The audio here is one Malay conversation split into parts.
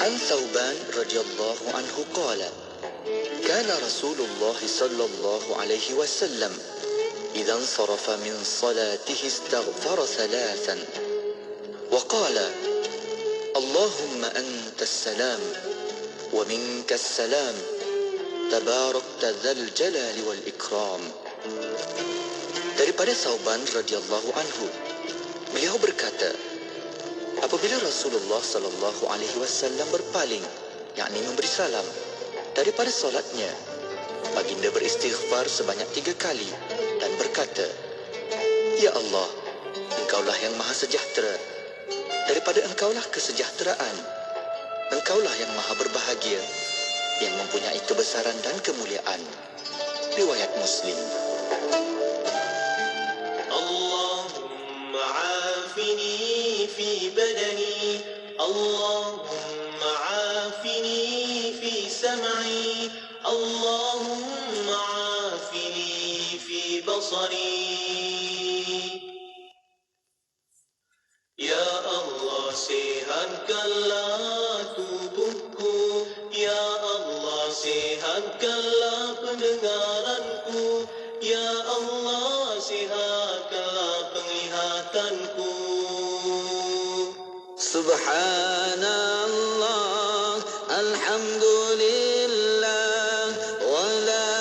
عن ثوبان رضي الله عنه قال: كان رسول الله صلى الله عليه وسلم إذا انصرف من صلاته استغفر ثلاثا وقال: اللهم أنت السلام ومنك السلام تباركت ذا الجلال والإكرام. Daripada Thauban radhiyallahu anhu, beliau berkata, apabila Rasulullah sallallahu alaihi wasallam berpaling, yakni memberi salam daripada solatnya, baginda beristighfar sebanyak 3 kali dan berkata, Ya Allah, Engkaulah yang maha sejahtera, daripada Engkaulah kesejahteraan, Engkaulah yang maha berbahagia, yang mempunyai kebesaran dan kemuliaan. Riwayat Muslim. Allahumma afini fi badani, Allahumma afini fi sam'i, Allahumma afini fi basari. Ya Allah, sehatkanlah tubuhku, Ya Allah, sehatkanlah pendengaranku, Ya Allah, sehatkanlah penglihatanku. Subhanallah, alhamdulillah, wa la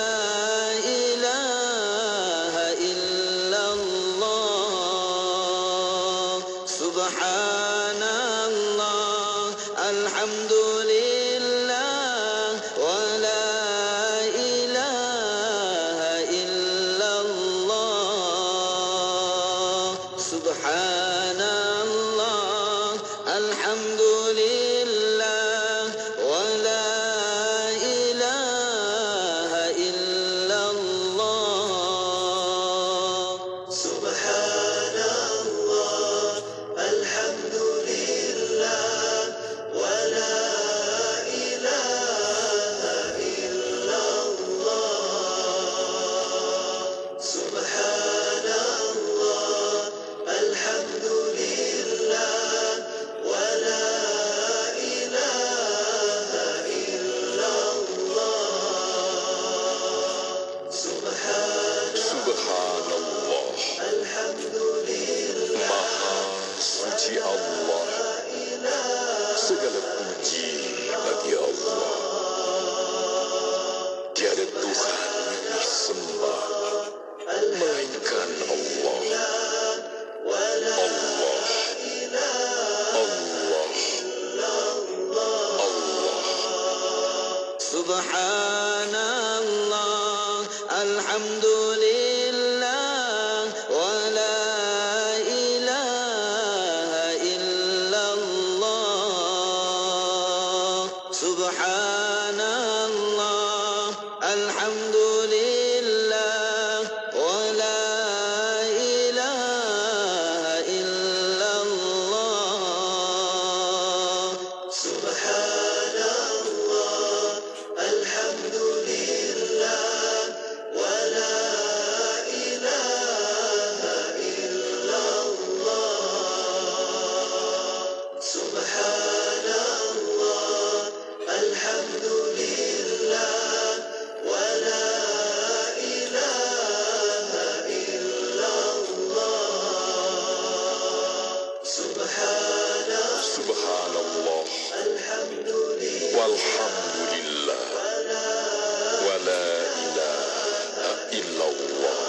ilaha illallah. Subhanallah, alhamdulillah, wa la ilaha illallah. Subhanallah, alhamdulillah, wa la ilaha illallah. Subhanallah, alhamdulillah, wa la ilaha illallah. Subhanallah, alhamdulillah, wa la ilaha illallah. Subhanallah, Alhamdulillah, Maha suci Allah, segala puji bagi Allah. Tiada Tuhan yang disembah melainkan Allah. Allah, Allah, Allah. Subhanallah, alhamdulillah, wa la ilaha illallah. Subhanallah, alhamdulillah, wa la ilaha illallah. Subhanallah, alhamdulillah, wa la ilaha illallah. Subhanallah, alhamdulillah, wa la ilaha illallah. Subhanallah, Alhamdulillah, walhamdulillah, wa la ilaha illallah.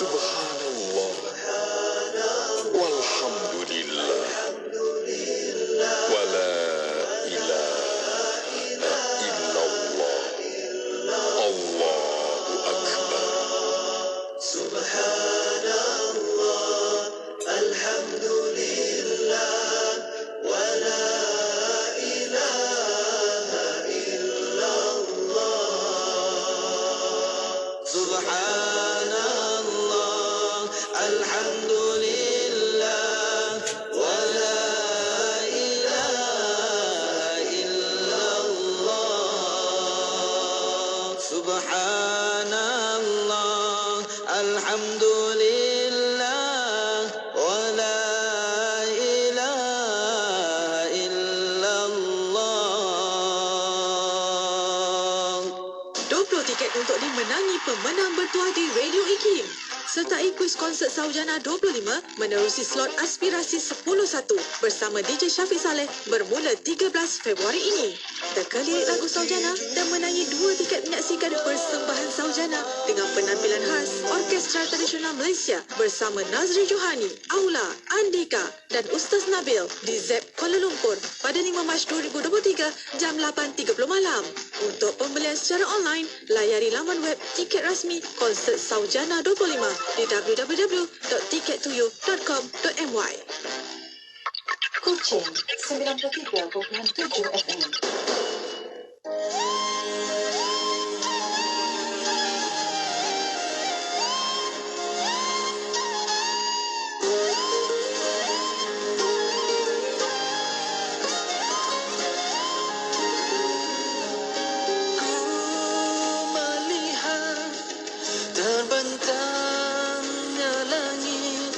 Subhanallah, walhamdulillah, wa la ilaha illallah. Allahu Akbar. Subhanallah, alhamdulillah, wa la ilaha menangi pemenang bertuah di Radio IKIM. Sertai kuis konsert Saujana 25 menerusi slot aspirasi 10-1 bersama DJ Syafiq Saleh bermula 13 Februari ini. Teka lirik lagu Saujana dan menangi 2 tiket menyaksikan persembahan Saujana dengan penampilan khas Orkestra Tradisional Malaysia bersama Nazri Johani, Aula, Andika dan Ustaz Nabil di ZEP Kuala Lumpur pada 5 Mac 2023 jam 8.30 malam. Untuk pembelian secara online, layari laman web tiket rasmi konsert Saujana 25 di www.tickettoyou.com.my. Kuching 93.7 FM. melihat terbentangnya langit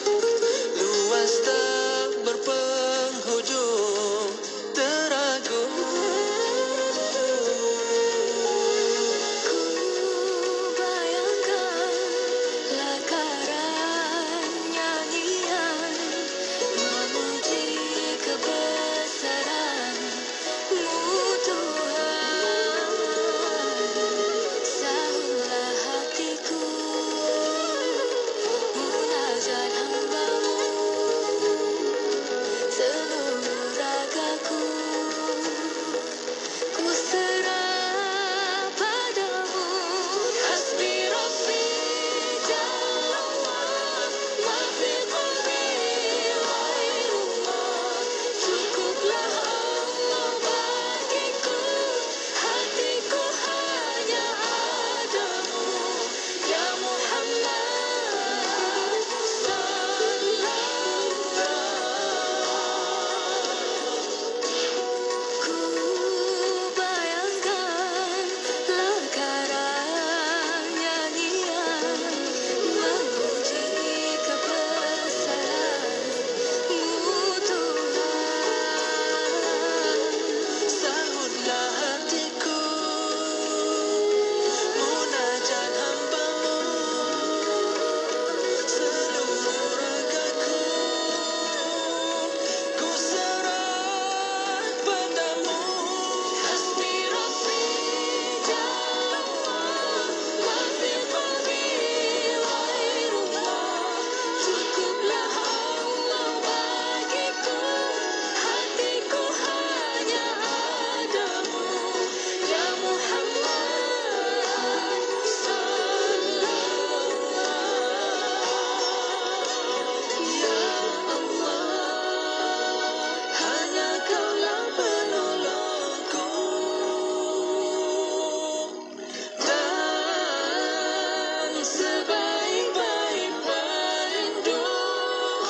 luas tak berpenghujung teragung. Ku bayangkan lakaran nyanyian memuji kebesaran-Mu Tuhan. Sahutlah hatiku munajat hamba-Mu, seluruh ragaku ku serah padamu. Hasbi Rabbi Jallallah, ma fi qalbi ghairullah. Cukuplah Allah bagiku, hatiku hanya ada-Mu. Ya Muhammad Ku bayangkan lakaran nyanyian memuji kebesaran-Mu Tuhan. Sahutlah hatiku munajat hamba-Mu, seluruh ragaku ku serah padamu. Hasbi Rabbi Jallallah, ma fi qalbi ghairullah. Cukuplah Allah bagiku, hatiku hanya ada-Mu. Ya Muhammad Ya Allah, Hanya Kaulah penolongku dan sebaik-baik pelindung.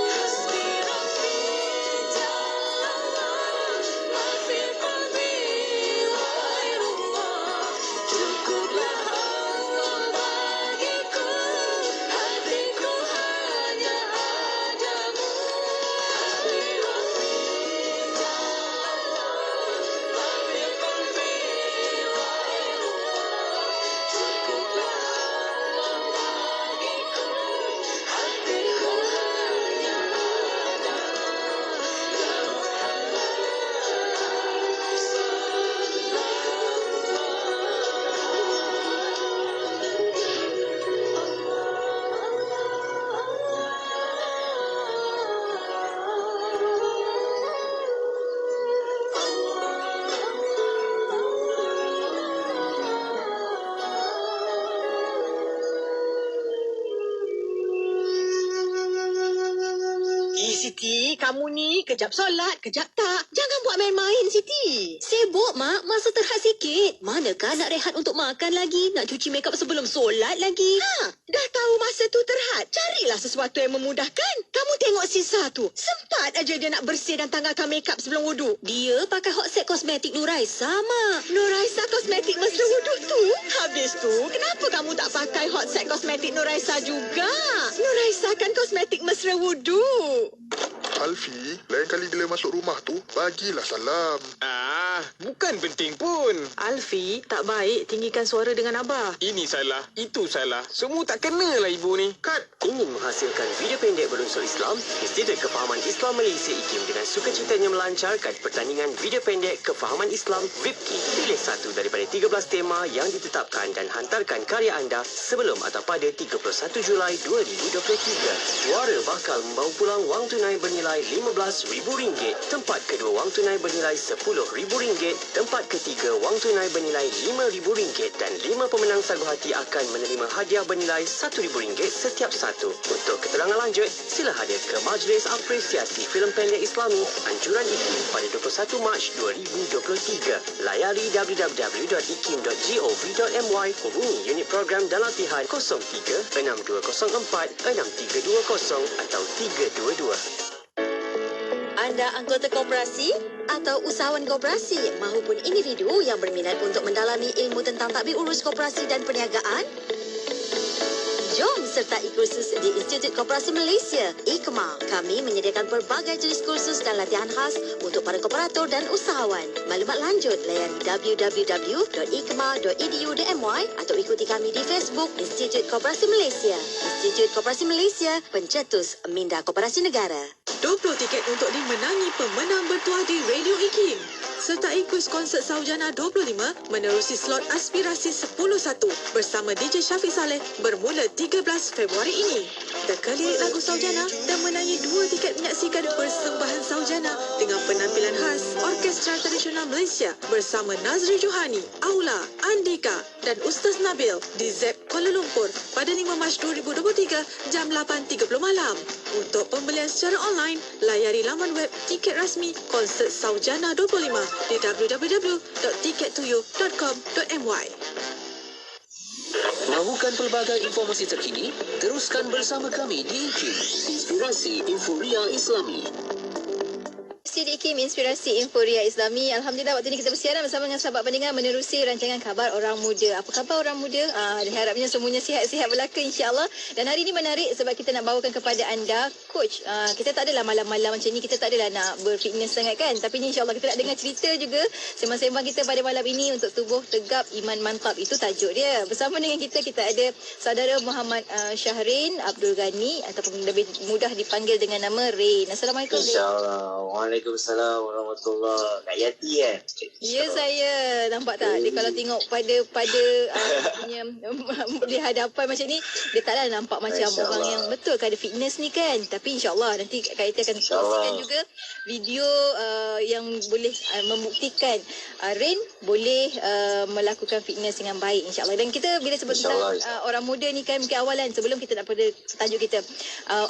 Hasbi Rabbi Jallallah, ma fi qalbi ghairullah. Cukuplah Allah bagiku, hatiku hanya ada-Mu. Hasbi Rabbi Jallallah, ma fi qalbi ghairullah. Cukuplah Allah bagiku, hatiku hanya Siti, kamu ni kejap solat, kejap tak. Jangan buat main-main, Siti. Sibuk, Mak. Masa terhad sikit. Manakah nak rehat untuk makan lagi? Nak cuci makeup sebelum solat lagi? Dah tahu masa tu terhad. Carilah sesuatu yang memudahkan. Kamu tengok Sisa tu. Sempat aja dia nak bersih dan tanggalkan makeup sebelum wuduk. Dia pakai hot set kosmetik Nuraisa, Mak. Nuraisa kosmetik mesra wuduk tu. Habis tu, kenapa kamu tak pakai hot set kosmetik Nuraisa juga? Nuraisa kan kosmetik mesra wuduk. Alfi, lain kali bila masuk rumah tu, bagilah salam. Bukan penting pun. Alfi, tak baik tinggikan suara dengan Abah. Ini salah, itu salah. Semua tak kenalah ibu ni. Kat. Ingin menghasilkan video pendek berunsur Islam? Institut Kefahaman Islam Malaysia IKIM dengan sukacitanya melancarkan pertandingan video pendek Kefahaman Islam VIPKI. Pilih satu daripada 13 tema yang ditetapkan dan hantarkan karya anda sebelum atau pada 31 Julai 2023. Juara bakal membawa pulang wang tunai bernilai RM15,000. Tempat kedua wang tunai bernilai RM10,000. Tempat ketiga wang tunai bernilai RM5,000 dan 5 pemenang sagu hati akan menerima hadiah bernilai RM1,000 setiap satu. Untuk keterangan lanjut, sila hadir ke Majlis Apresiasi Filem Pendek Islami Anjuran IKIM pada 21 Mac 2023. Layari www.ikim.gov.my, hubungi unit program dan latihan 03-6204-6320 atau 322. Anda anggota koperasi atau usahawan koperasi mahupun individu yang berminat untuk mendalami ilmu tentang tadbir urus koperasi dan perniagaan? Jom sertai kursus di Institut Koperasi Malaysia, IKMA. Kami menyediakan pelbagai jenis kursus dan latihan khas untuk para kooperator dan usahawan. Maklumat lanjut layari www.ikma.edu.my atau ikuti kami di Facebook Institut Koperasi Malaysia. Institut Koperasi Malaysia, pencetus minda koperasi negara. 20 tiket untuk dimenangi pemenang bertuah di Radio IKIM. Sertai kuis konsert Saujana 25 menerusi slot aspirasi 10.1 bersama DJ Syafiq Saleh bermula 13 Februari ini. Teka lirik lagu Saujana dan menangi 2 tiket menyaksikan persembahan Saujana dengan penampilan khas Orkestra Tradisional Malaysia bersama Nazri Johani, Aula, Andika dan Ustaz Nabil di ZEP Kuala Lumpur pada 5 Mac 2023 jam 8.30 malam. Untuk pembelian secara online, layari laman web tiket rasmi konsert Saujana 25 di www.tickettoyou.com.my. Mahukan pelbagai informasi terkini? Teruskan bersama kami di IKIM, Inspirasi Inforia Islami. Di IKIM Inspirasi Inforia Islami. Alhamdulillah waktu ini kita bersiaran bersama dengan sahabat pendengar menerusi rancangan Khabar Orang Muda. Apa khabar orang muda? Harapnya semuanya sihat-sihat belaka insya-Allah. Dan hari ini menarik sebab kita nak bawakan kepada anda coach. Kita tak adalah malam-malam macam ni, kita tak adalah nak berfitness sangat kan. Tapi ni insya-Allah kita nak dengar cerita juga sembang-sembang kita pada malam ini untuk tubuh tegap, iman mantap. Itu tajuk dia. Bersama dengan kita ada saudara Muhammad Syahrin Abdul Ghani ataupun lebih mudah dipanggil dengan nama Rain. Assalamualaikum. InsyaAllah. Waalaikumsalam warahmatullahi. Kak Yati kan? Ya, saya nampak tak dia kalau tengok pada punya di hadapan macam ni, dia taklah nampak macam orang yang betul kan ada fitness ni kan. Tapi insyaAllah nanti Kak Yati akan kongsikan juga video yang boleh membuktikan Rain boleh melakukan fitness dengan baik insyaAllah. Dan kita bila sebut tentang orang muda ni kan, mungkin awalan sebelum kita nak pada tajuk kita,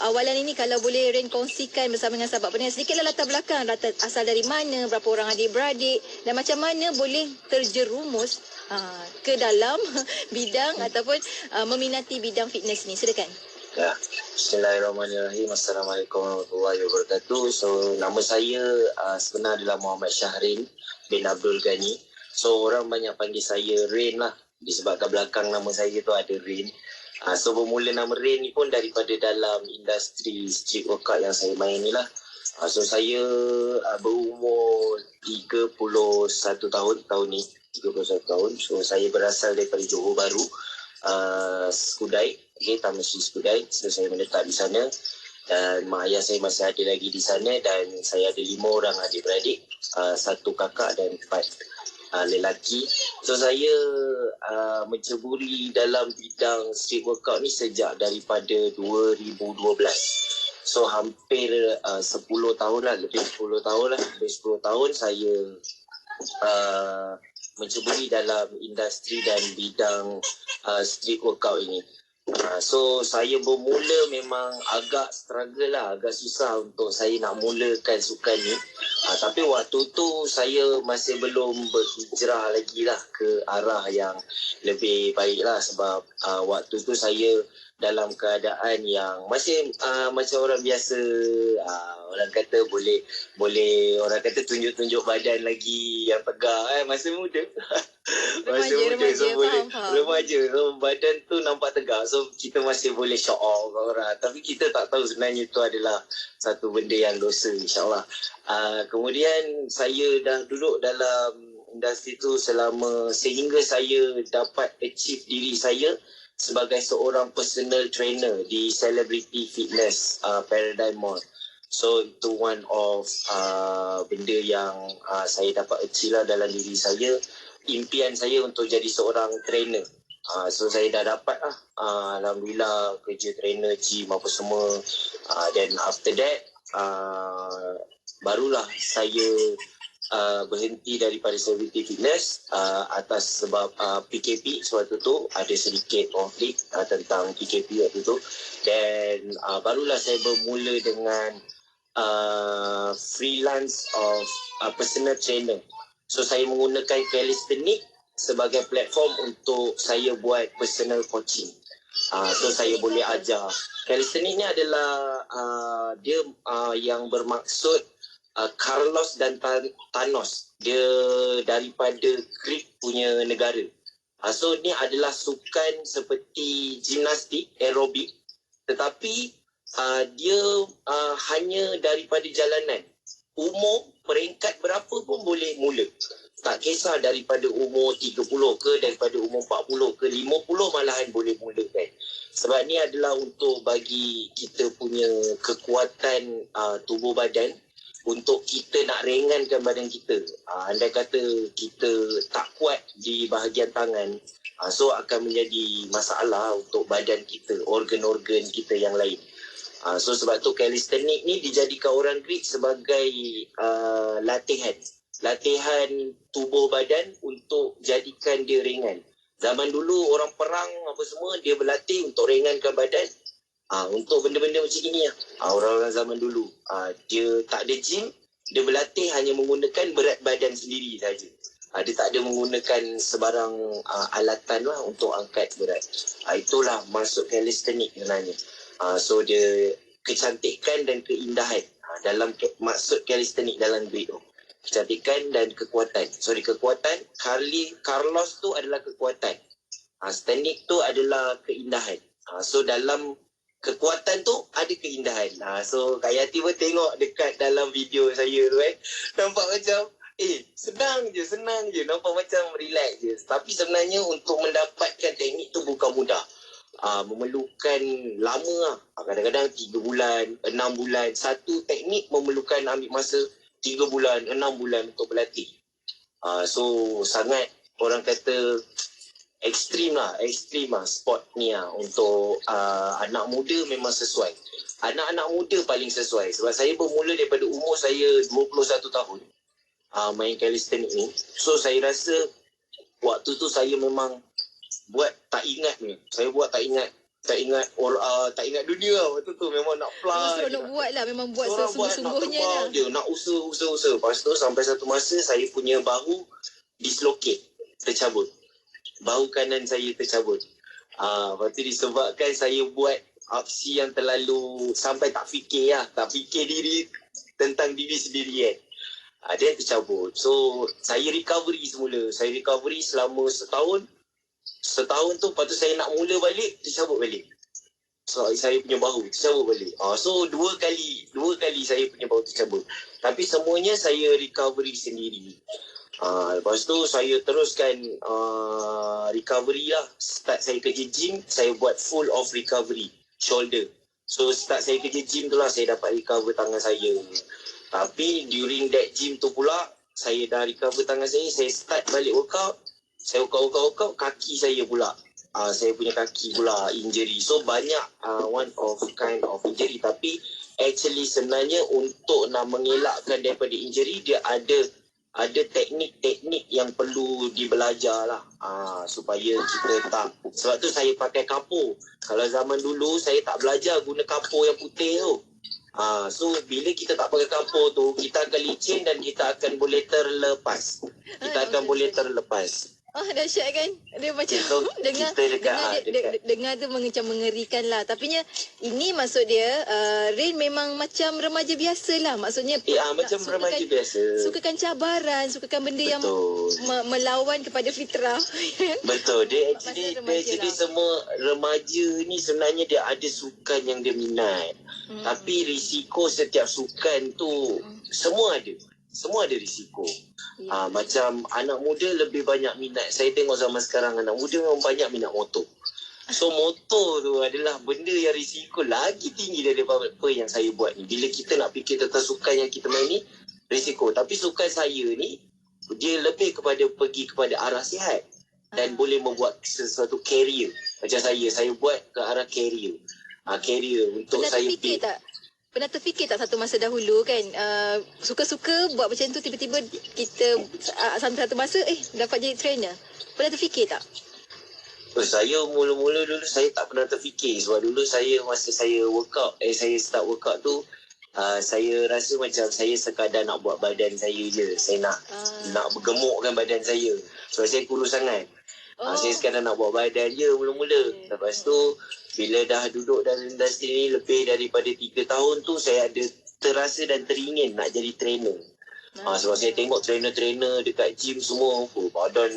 awalan ini kalau boleh Rain kongsikan bersama dengan sahabat pendengar sedikitlah latar belakang, asal dari mana, berapa orang adik-beradik dan macam mana boleh terjerumus ke dalam bidang ataupun meminati bidang fitness ni. Silakan. Ya. Bismillahirrahmanirrahim. Assalamualaikum warahmatullahi wabarakatuh. So, nama saya sebenar adalah Muhammad Syahrin bin Abdul Ghani. So, orang banyak panggil saya Rain lah. Disebabkan belakang nama saya tu ada Rain. So, bermula nama Rain ni pun daripada dalam industri street workout yang saya main ni lah. So, saya berumur 31 tahun ni. 31 tahun. So, saya berasal daripada Johor Bahru. Skudai. Okay, Taman Sri Skudai. So, saya menetap di sana. Dan mak ayah saya masih ada lagi di sana. Dan saya ada 5 orang adik-beradik. 1 kakak dan 4 lelaki. So, saya menceburi dalam bidang street workout ni sejak daripada 2012. So hampir 10 tahun lah, lebih 10 tahun lah. Lebih 10 tahun saya menceburi dalam industri dan bidang street workout ini. So saya bermula memang agak struggle lah, agak susah untuk saya nak mulakan sukan ni. Tapi waktu tu saya masih belum berhijrah lagi lah ke arah yang lebih baik lah. Sebab waktu tu saya dalam keadaan yang masih macam orang biasa. Orang kata boleh orang kata tunjuk-tunjuk badan lagi yang tegak masih muda. Masih muda, so boleh remaja, so badan tu nampak tegak, so kita masih boleh show off ke orang, tapi kita tak tahu sebenarnya itu adalah satu benda yang dosa, insyaAllah. Kemudian saya dah duduk dalam industri tu sehingga saya dapat achieve diri saya sebagai seorang personal trainer di Celebrity Fitness Paradigm Mall. So itu one of benda yang saya dapat achieve lah dalam diri saya. Impian saya untuk jadi seorang trainer. So saya dah dapat lah. Alhamdulillah kerja trainer, gym apa semua. Then after that barulah saya berhenti daripada Celebrity Fitness atas sebab PKP. Sebab tu ada sedikit konflik tentang PKP waktu tu. Dan barulah saya bermula dengan freelance of personal trainer. So saya menggunakan calisthenics sebagai platform untuk saya buat personal coaching. So saya boleh ajar. Calisthenics ni adalah dia yang bermaksud Carlos dan Thanos. Dia daripada Greek punya negara. So ni adalah sukan seperti gimnastik, aerobik, tetapi dia hanya daripada jalanan. Umur peringkat berapa pun boleh mula. Tak kisah daripada umur 30 ke, daripada umur 40 ke, 50 malahan boleh mulakan. Sebab ni adalah untuk bagi kita punya kekuatan tubuh badan untuk kita nak ringankan badan kita. Andai kata kita tak kuat di bahagian tangan, so akan menjadi masalah untuk badan kita, organ-organ kita yang lain. So sebab tu calisthenics ni dijadikan orang Greek sebagai latihan tubuh badan untuk jadikan dia ringan. Zaman dulu orang perang apa semua, dia berlatih untuk ringankan badan. Untuk benda-benda macam ni orang-orang zaman dulu dia tak ada gym, dia berlatih hanya menggunakan berat badan sendiri saja. Dia tak ada menggunakan sebarang alatan lah untuk angkat berat. Itulah maksud calisthenics sebenarnya. So dia kecantikan dan keindahan dalam maksud calisthenics dalam Greek tu. Kecantikan dan kekuatan. Kekuatan. Carlos tu adalah kekuatan. Stenik tu adalah keindahan. So dalam kekuatan tu ada keindahan. So Kak Yati pun tengok dekat dalam video saya tu nampak macam senang je. Nampak macam relax je. Tapi sebenarnya untuk mendapatkan teknik tu bukan mudah. Memerlukan lama lah. Kadang-kadang 3 bulan, 6 bulan. Satu teknik memerlukan ambil masa 3 bulan, 6 bulan untuk berlatih. So sangat orang kata ekstrim lah sport ni untuk anak muda memang sesuai. Anak-anak muda paling sesuai sebab saya bermula daripada umur saya 21 tahun main calisthenics ni. So saya rasa waktu tu saya memang buat tak ingat ni. Saya buat tak ingat dunia lah waktu tu. Memang nak fly. Memang nak buat lah. Memang buat sesungguh-sungguhnya lah. Nak usaha. Lepas tu sampai satu masa saya punya bahu dislocate, tercabut. Bahu kanan saya tercabut. Lepas tu disebabkan saya buat aksi yang terlalu sampai tak fikir diri tentang diri sendiri dia tercabut. So saya recovery semula. Saya recovery selama setahun tu. Lepas tu saya nak mula balik, tercabut balik. So saya punya bahu tercabut balik. So dua kali saya punya bahu tercabut. Tapi semuanya saya recovery sendiri. Lepas tu saya teruskan recovery lah. Start saya kerja gym, saya buat full of recovery shoulder. So start saya kerja gym tu lah saya dapat recover tangan saya. Tapi during that gym tu pula saya dah recover tangan saya start balik workout. Saya workout kaki saya pula. Saya punya kaki pula injury. So banyak one of kind of injury. Tapi actually sebenarnya untuk nak mengelakkan daripada injury, dia ada teknik-teknik yang perlu dibelajar lah supaya kita tak. Sebab tu saya pakai kapur. Kalau zaman dulu saya tak belajar guna kapur yang putih tu. So bila kita tak pakai kapur tu, kita akan licin dan kita akan boleh terlepas. Dahsyat kan? Dia macam So, dengar kita dekat, dengar tu macam mengerikan lah. Tapinya ini maksud dia Rain memang macam remaja biasa lah. Maksudnya macam remaja biasa. Sukakan cabaran, sukakan benda yang melawan kepada fitrah. Betul. Dia Masa actually remaja lah. semua remaja ni sebenarnya dia ada sukan yang dia minat. Tapi risiko setiap sukan tu semua ada. Semua ada risiko. Macam anak muda lebih banyak minat. Saya tengok zaman sekarang anak muda memang banyak minat motor. So motor tu adalah benda yang risiko lagi tinggi daripada apa yang saya buat ni. Bila kita nak fikir tentang sukan yang kita main ni, risiko. Tapi sukan saya ni, dia lebih kepada pergi kepada arah sihat. Dan boleh membuat sesuatu career. Macam saya buat ke arah career. Career untuk saya Pernah terfikir tak satu masa dahulu kan, suka-suka buat macam tu, tiba-tiba kita sampai satu masa dapat jadi trainer. Pernah terfikir tak? Saya mula-mula dulu saya tak pernah terfikir. Sebab dulu masa saya workout, saya start workout tu, saya rasa macam saya sekadar nak buat badan saya je. Saya nak bergemukkan badan saya. Sebab saya kurus sangat. Saya sekadar nak buat badan je mula-mula. Lepas tu bila dah duduk dalam industri ni lebih daripada 3 tahun tu, saya ada terasa dan teringin nak jadi trainer. Sebab saya tengok trainer-trainer dekat gym semua, badan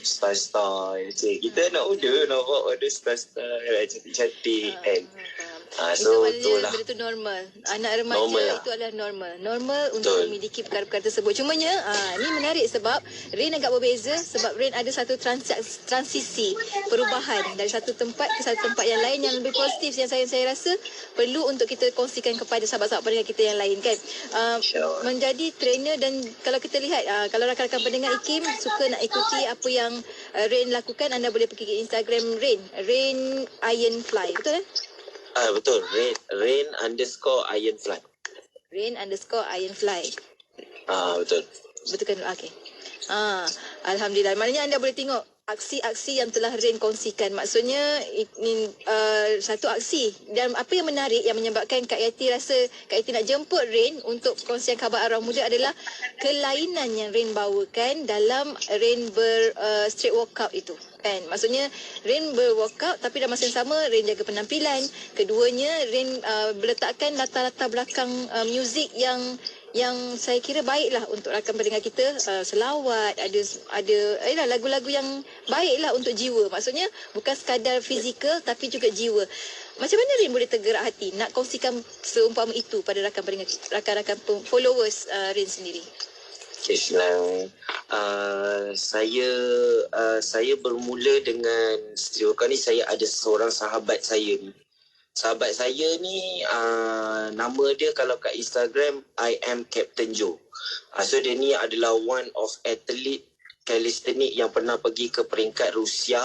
star-star. Kita anak muda nak buat badan star-star, cantik-cantik kan. So itulah benda tu normal. Anak remaja normal itu adalah normal. Normal untuk memiliki perkara-perkara tersebut. Cumanya ni menarik sebab Rain agak berbeza sebab Rain ada satu transisi perubahan dari satu tempat ke satu tempat yang lain yang lebih positif yang saya rasa perlu untuk kita kongsikan kepada sahabat-sahabat pendengar kita yang lain kan. Menjadi trainer dan kalau kita lihat kalau rakan-rakan pendengar IKIM suka nak ikuti apa yang Rain lakukan, anda boleh pergi ke Instagram Rain Ironfly. Betul kan? Betul. Rain_Ironfly. Rain_Ironfly. Betul. Betul kan? Okey. Alhamdulillah. Maknanya anda boleh tengok aksi-aksi yang telah Rain kongsikan. Maksudnya ini satu aksi. Dan apa yang menarik yang menyebabkan Kak Yati rasa Kak Yati nak jemput Rain untuk kongsian khabar arwah muda adalah kelainan yang Rain bawakan dalam Rain street workout itu. Kan? Maksudnya Rain berworkout tapi dalam masa yang sama Rain jaga penampilan. Keduanya Rain meletakkan latar-latar belakang muzik yang saya kira baiklah untuk rakan pendengar kita, selawat, ada lagu-lagu yang baiklah untuk jiwa. Maksudnya bukan sekadar fizikal tapi juga jiwa. Macam mana Rain boleh tergerak hati nak kongsikan seumpama itu pada rakan pendengar, rakan-rakan followers Rain sendiri? Senang. Saya bermula dengan street workout ni. Saya ada seorang sahabat saya ni. Sahabat saya ni nama dia kalau kat Instagram I am Captain Joe. So dia ni adalah one of athlete calisthenics yang pernah pergi ke peringkat Rusia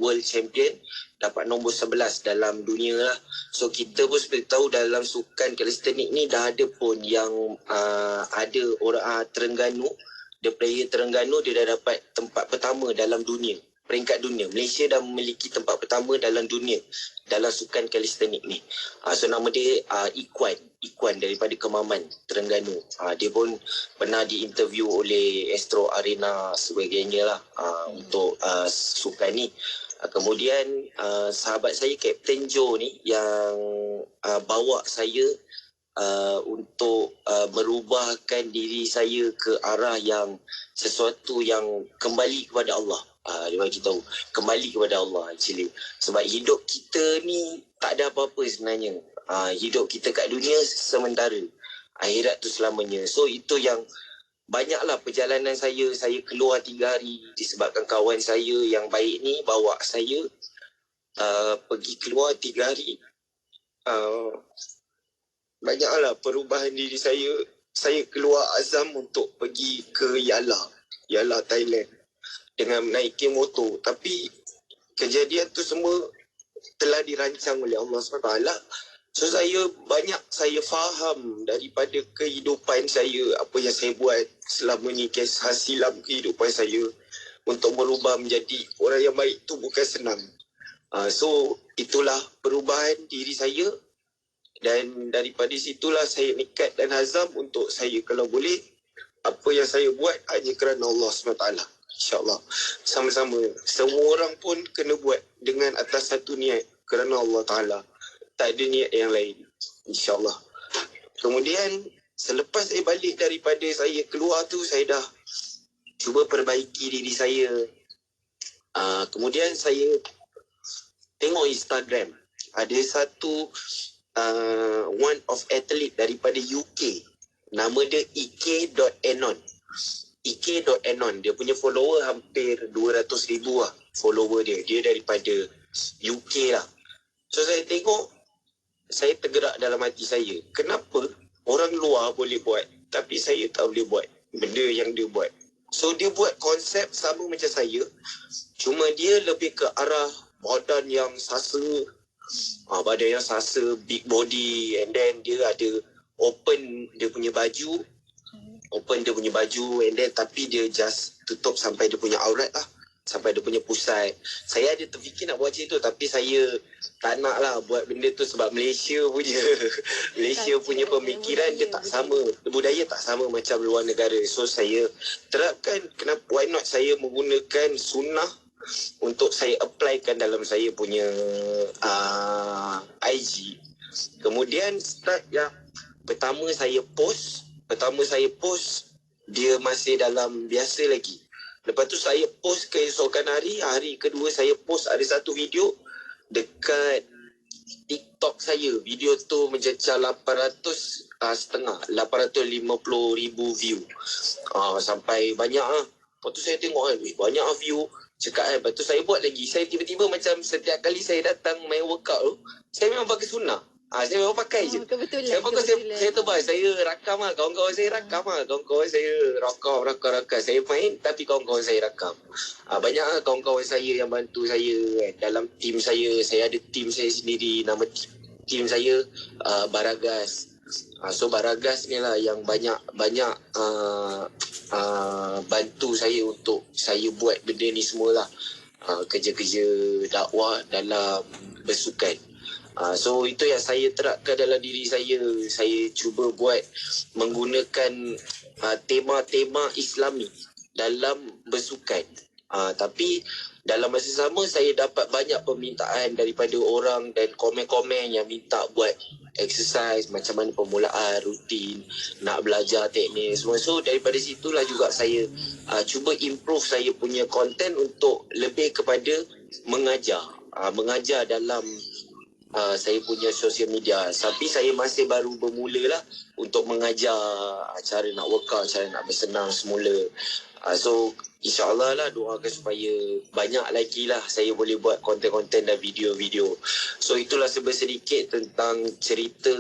world champion, dapat nombor 11 dalam dunia lah. So kita pun seperti tahu dalam sukan calisthenics ni dah ada pun yang ada orang Terengganu, the player Terengganu dia dah dapat tempat pertama dalam dunia. Peringkat dunia. Malaysia dah memiliki tempat pertama dalam dunia dalam sukan calisthenics ni. So nama dia Ikhwan daripada Kemaman, Terengganu. Dia pun pernah diinterview oleh Astro Arena sebagainya lah untuk sukan ni. Kemudian sahabat saya Captain Joe ni yang bawa saya untuk merubahkan diri saya ke arah yang sesuatu yang kembali kepada Allah. Dia bagi tahu kembali kepada Allah actually. Sebab hidup kita ni tak ada apa-apa sebenarnya. Hidup kita kat dunia sementara, akhirat tu selamanya. So itu yang banyaklah perjalanan saya keluar 3 hari disebabkan kawan saya yang baik ni bawa saya pergi keluar 3 hari. Banyaklah perubahan diri saya. Saya keluar azam untuk pergi ke Yala Thailand dengan menaiki motor. Tapi kejadian tu semua telah dirancang oleh Allah SWT. So saya faham daripada kehidupan saya, apa yang saya buat selama ni, kisah silam kehidupan saya untuk berubah menjadi orang yang baik tu bukan senang. So itulah perubahan diri saya. Dan daripada situlah saya nikat dan azam untuk saya kalau boleh apa yang saya buat hanya kerana Allah SWT. InsyaAllah. Sama-sama. Semua orang pun kena buat dengan atas satu niat. Kerana Allah Ta'ala. Tak ada niat yang lain. InsyaAllah. Kemudian, selepas saya balik daripada saya keluar tu, saya dah cuba perbaiki diri saya. Kemudian saya tengok Instagram. Ada satu one of athlete daripada UK. Nama dia ek.anon. ek.anon. Dia punya follower hampir 200,000 lah. Follower dia. Dia daripada UK lah. So saya tengok, saya tergerak dalam hati saya. Kenapa orang luar boleh buat, tapi saya tak boleh buat benda yang dia buat. So dia buat konsep sama macam saya. Cuma dia lebih ke arah badan yang sasa. Badan yang sasa, big body, and then dia ada open dia punya baju. And then tapi dia just tutup sampai dia punya aurat lah. Sampai dia punya pusat. Saya ada terfikir nak buat macam tu, tapi saya tak nak lah buat benda tu sebab Malaysia punya pemikiran dia tak sama. Budaya tak sama macam luar negara. So saya terapkan, kenapa, why not saya menggunakan sunnah untuk saya applykan dalam saya punya IG. Kemudian start yang pertama saya post, dia masih dalam biasa lagi. Lepas tu saya post keesokan hari kedua saya post ada satu video dekat TikTok saya. Video tu mencecah 850,000 view. Sampai banyak lah. Lepas tu saya tengok kan, banyak lah view. Cakap kan, lepas tu saya buat lagi. Saya tiba-tiba macam setiap kali saya datang main workout tu, saya memang pakai sunnah. Saya memang pakai je. Kebetulan. Saya tebal, saya rakam lah. Kawan-kawan saya rakam lah. Kawan-kawan saya rakam. Saya main tapi kawan-kawan saya rakam. Banyak lah kawan-kawan saya yang bantu saya kan. Dalam tim saya ada tim saya sendiri. Nama tim saya Baragas. So Baragas ni lah yang banyak bantu saya untuk saya buat benda ni semualah. Kerja-kerja dakwah dalam bersukan. So itu yang saya terapkan dalam diri saya. Saya cuba buat menggunakan tema-tema Islami dalam bersukan. Tapi dalam masa sama saya dapat banyak permintaan daripada orang dan komen-komen yang minta buat exercise, macam mana permulaan, rutin, nak belajar teknik semua. So daripada situlah juga saya cuba improve saya punya content untuk lebih kepada mengajar dalam saya punya social media. Tapi saya masih baru bermula lah untuk mengajar cara nak workout, cara nak bersenam semula. So insyaAllah lah doakan supaya banyak lagi lah saya boleh buat konten-konten dan video-video. So itulah sedikit tentang cerita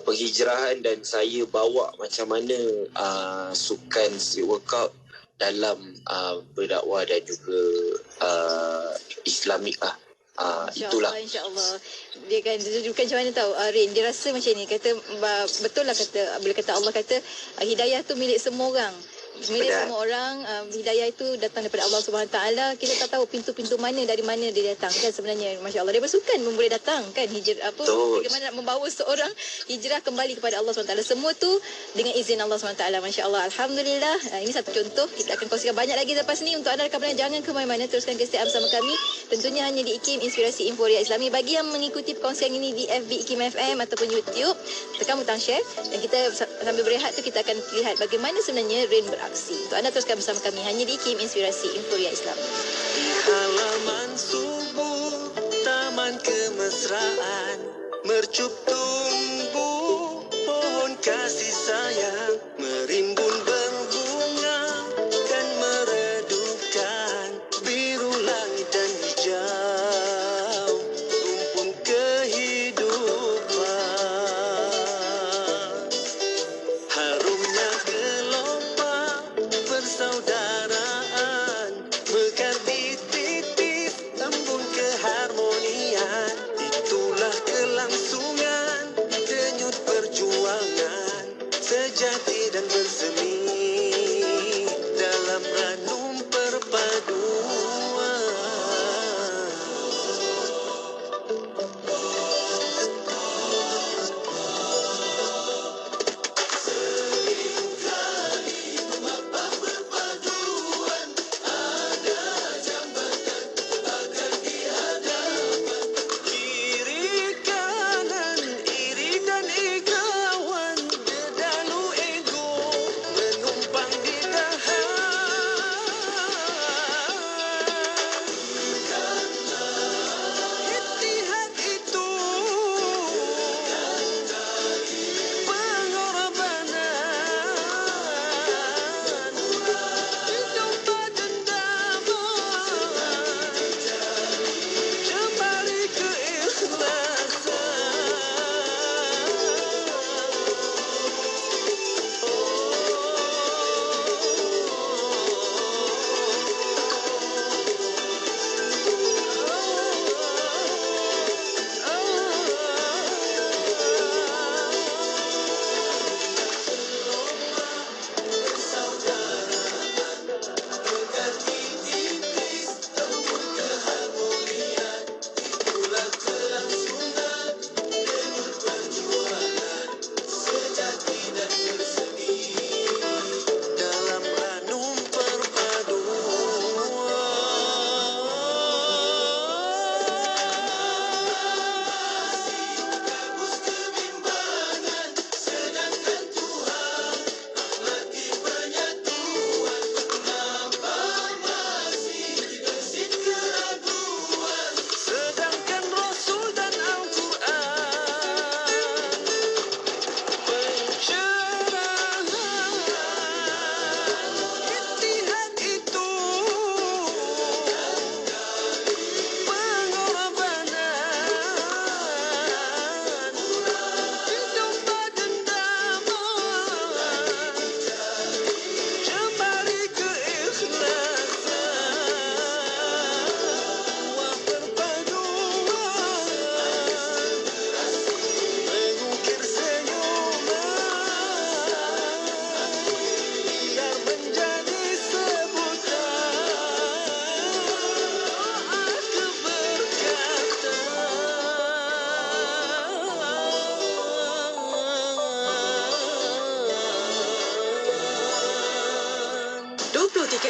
penghijrahan dan saya bawa macam mana sukan street workout dalam berdakwah dan juga Islamik lah. Itulah. InsyaAllah. Dia kan bukan macam mana tahu Rin, dia rasa macam ni, kata betul lah kata bila kata Allah kata hidayah tu milik semua orang. Milik semua orang. Hidayah itu datang daripada Allah SWT. Kita tak tahu pintu-pintu mana, dari mana dia datang kan sebenarnya. Masya Allah, dia bersukan pun boleh datang kan. Bagaimana nak membawa seorang hijrah kembali kepada Allah SWT. Semua tu dengan izin Allah SWT. Masya Allah, Alhamdulillah. Ini satu contoh. Kita akan kongsikan banyak lagi lepas ni. Untuk anda rekan-rekan, jangan ke mana-mana, teruskan kesetiaan bersama kami. Tentunya hanya di IKIM, Inspirasi Inforia Islami. Bagi yang mengikuti perkongsian ini di FB IKIM FM ataupun YouTube, tekan butang share. Dan kita sambil berehat tu kita akan lihat bagaimana sebenarnya Rin beraksi. Untuk anda teruskan bersama kami hanya di IKIM, Inspirasi Inforia Islami. Di halaman subuh, taman kemesraan, mercup tumbuh, pohon kasih sayang, merimbun berbunga dan meredupkan biru langit dan hijau, rumpun kehidupan. Harumnya kelopak persaudaraan, mekar di titik embun keharmonian. Itulah kelangsungan denyut perjuangan sejati dan bersemi dalam ranum perpaduan.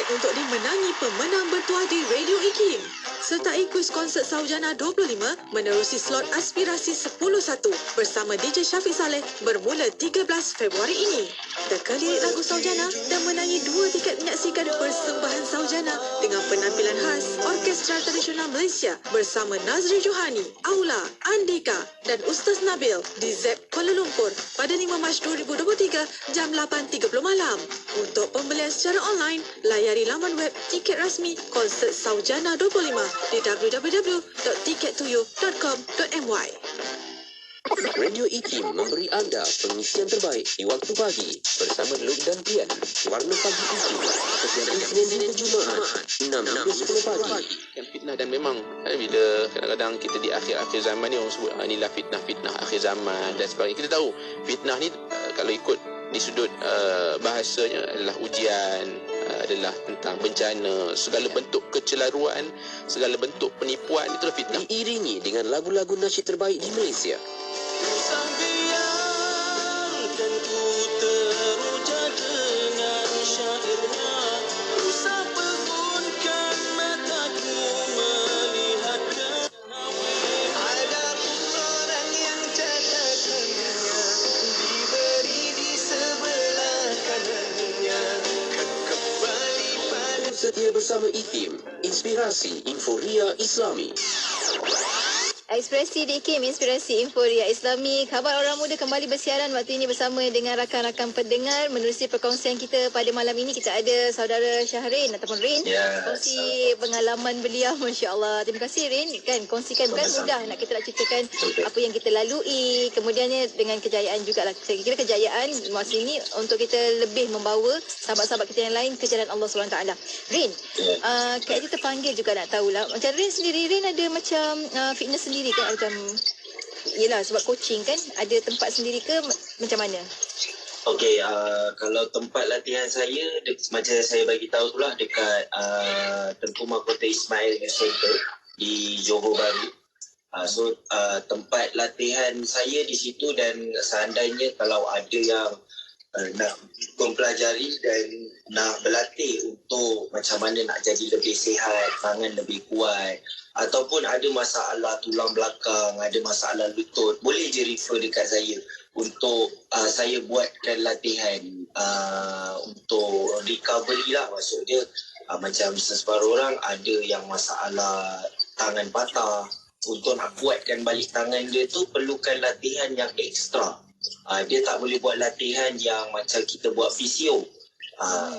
untuk dimenangi pemenang bertuah di Radio IKIM. Sertai kuis konsert Saujana 25 menerusi slot aspirasi 10.1 bersama DJ Syafiq Saleh bermula 13 Februari ini. Teka lirik lagu Saujana dan menangi 2 tiket menyaksikan persembahan Saujana dengan penampilan khas Orkestra Tradisional Malaysia bersama Nazri Johani, Aula, Andika dan Ustaz Nabil di ZEP Kuala Lumpur pada 5 Mac 2023 jam 8.30 malam. Untuk pembelian secara online, layari laman web tiket rasmi konsert Saujana 25 di www.tickettoyou.com.my. Radio IKIM memberi anda pengisian terbaik di waktu pagi bersama Luke dan Pian. Warna Pagi IKIM setiap Isnin hingga Jumaat 6 hingga 10 pagi. Yang fitnah dan memang bila kadang-kadang kita di akhir-akhir zaman ni orang sebut inilah fitnah-fitnah akhir zaman dan sebagainya. Kita tahu fitnah ni kalau ikut di sudut bahasanya adalah ujian, adalah tentang bencana, segala bentuk kecelaruan, segala bentuk penipuan, itulah fitnah. Diiringi dengan lagu-lagu nasyid terbaik di Malaysia. Biarkan ku teruja dengan syairnya. Usah pegunkan mataku melihat kehawin. Ada orang yang catatannya diberi di sebelah kanannya. Kan kembali pada Setia bersama IKIM, inspirasi Inforia Islami. Ekspresi di IKIM, inspirasi Inforia Islami. Khabar Orang Muda kembali bersiaran waktu ini bersama dengan rakan-rakan pendengar. Menerusi perkongsian kita pada malam ini, kita ada saudara Syahrin ataupun Rin. Kongsi pengalaman beliau, Masya Allah. Terima kasih Rin. Kan, kongsikan bukan mudah nak kita nak ceritakan apa yang kita lalui. Kemudiannya dengan kejayaan jugalah. Saya kira kejayaan masa ini untuk kita lebih membawa sahabat-sahabat kita yang lain ke jalan Allah SWT. Rin, Kak Eddie terpanggil juga nak tahulah. Macam Rin sendiri, Rin ada macam fitness sendiri kan, macam yelah sebab coaching kan, ada tempat sendiri ke macam mana? Okey, kalau tempat latihan saya macam saya bagi tahu itulah dekat Tengku Mahkota Ismail Center di Johor Bahru. Tempat latihan saya di situ, dan seandainya kalau ada yang nak mempelajari dan nak berlatih untuk macam mana nak jadi lebih sihat, tangan lebih kuat, ataupun ada masalah tulang belakang, ada masalah lutut, boleh je refer dekat saya untuk saya buatkan latihan untuk recovery lah. Maksudnya macam seseparuh orang ada yang masalah tangan patah, untuk nak kuatkan balik tangan dia tu perlukan latihan yang ekstra. Dia tak boleh buat latihan yang macam kita buat fisio.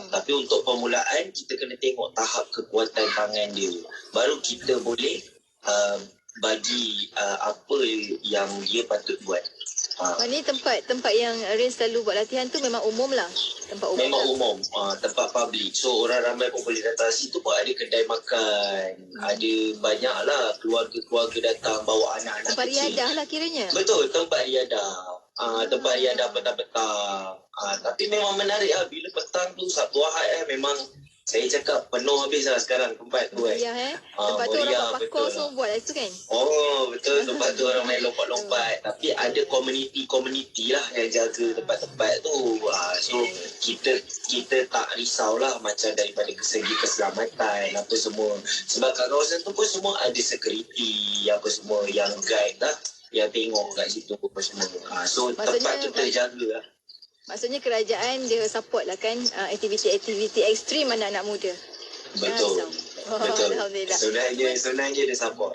Tapi untuk permulaan kita kena tengok tahap kekuatan tangan dia, baru kita boleh bagi apa yang dia patut buat. Ini tempat yang Rin selalu buat latihan tu memang umum lah. Tempat umum. Memang umum, tempat public. So orang ramai pun boleh datang situ pun, ada kedai makan, ada banyak lah keluarga-keluarga datang bawa anak-anak tempat kecil. riadah lah kiranya. Betul, tempat riadah. Tempat riadah petang-petang. Tapi memang menarik lah bila petang tu Sabtu Ahad memang saya cakap penuh habis lah sekarang tempat tu Meriah tempat tu orang pakar semua buat lah tu kan. Oh betul, tempat tu orang main lompat-lompat. Tapi ada community lah yang jaga tempat-tempat tu. So kita tak risaulah macam daripada segi keselamatan apa semua. Sebab kat kawasan tu pun semua ada security apa semua yang guide lah, yang tengok kat situ apa semua. So tempat tu terjaga lah. Maksudnya kerajaan dia support lah kan aktiviti-aktiviti ekstrim anak-anak muda. Betul. Betul. Alhamdulillah. Sebenarnya dia support.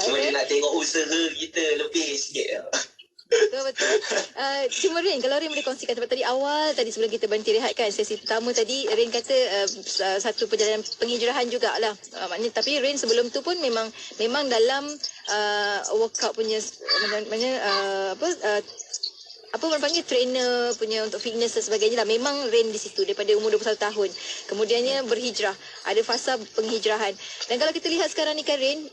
Cuma dia nak tengok usaha kita lebih sikit lah. Betul. Cuma Rin, kalau Rin boleh kongsikan tempat tadi awal tadi sebelum kita berhenti rehat kan, sesi pertama tadi Rin kata satu perjalanan penghijrahan jugalah. Maknanya tapi Rin sebelum tu pun memang dalam workout punya apa orang panggil trainer punya untuk fitness dan sebagainya lah. Memang Rin di situ daripada umur 21 tahun. Kemudiannya berhijrah. Ada fasa penghijrahan. Dan kalau kita lihat sekarang ni kan Rin,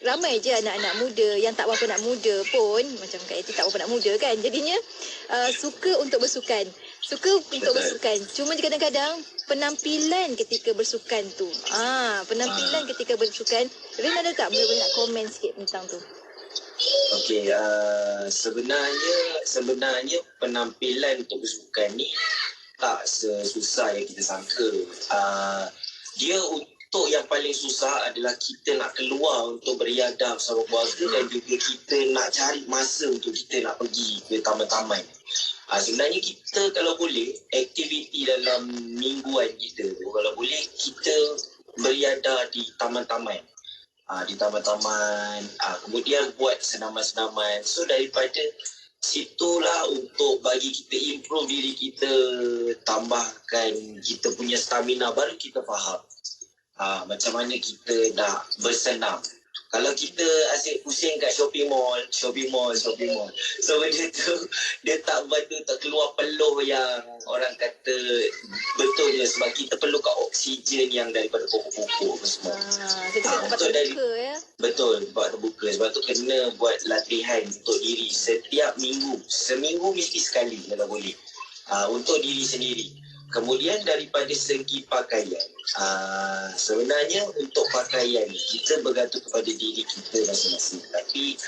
ramai je anak-anak muda yang tak berapa nak muda pun, macam Kak Eti tak berapa nak muda kan. Jadinya suka untuk bersukan. Cuma kadang-kadang penampilan ketika bersukan tu. Penampilan ketika bersukan. Rin ada tak boleh nak komen sikit tentang tu? Okey, sebenarnya penampilan untuk bersukan ni tak sesusah yang kita sangka. dia untuk yang paling susah adalah kita nak keluar untuk beriadab sama keluarga dan juga kita nak cari masa untuk kita nak pergi ke taman-taman. Sebenarnya kita kalau boleh, aktiviti dalam mingguan kita, kalau boleh kita beriadah di taman-taman. Di taman-taman, kemudian buat senaman-senaman. So daripada situlah untuk bagi kita improve diri kita, tambahkan kita punya stamina, baru kita faham macam mana kita nak bersenam. Kalau kita asyik pusing kat shopping mall. So benda tu dia tak bantu, tak keluar peluh yang orang kata betulnya, sebab kita perlukan oksigen yang daripada pokok-pokok semua. Untuk dari ya. Betul, tempat terbuka. Sebab tu kena buat latihan untuk diri setiap minggu. Seminggu mesti sekali kalau boleh. Untuk diri sendiri. Kemudian daripada segi pakaian, sebenarnya untuk pakaian kita bergantung kepada diri kita masing-masing. Tapi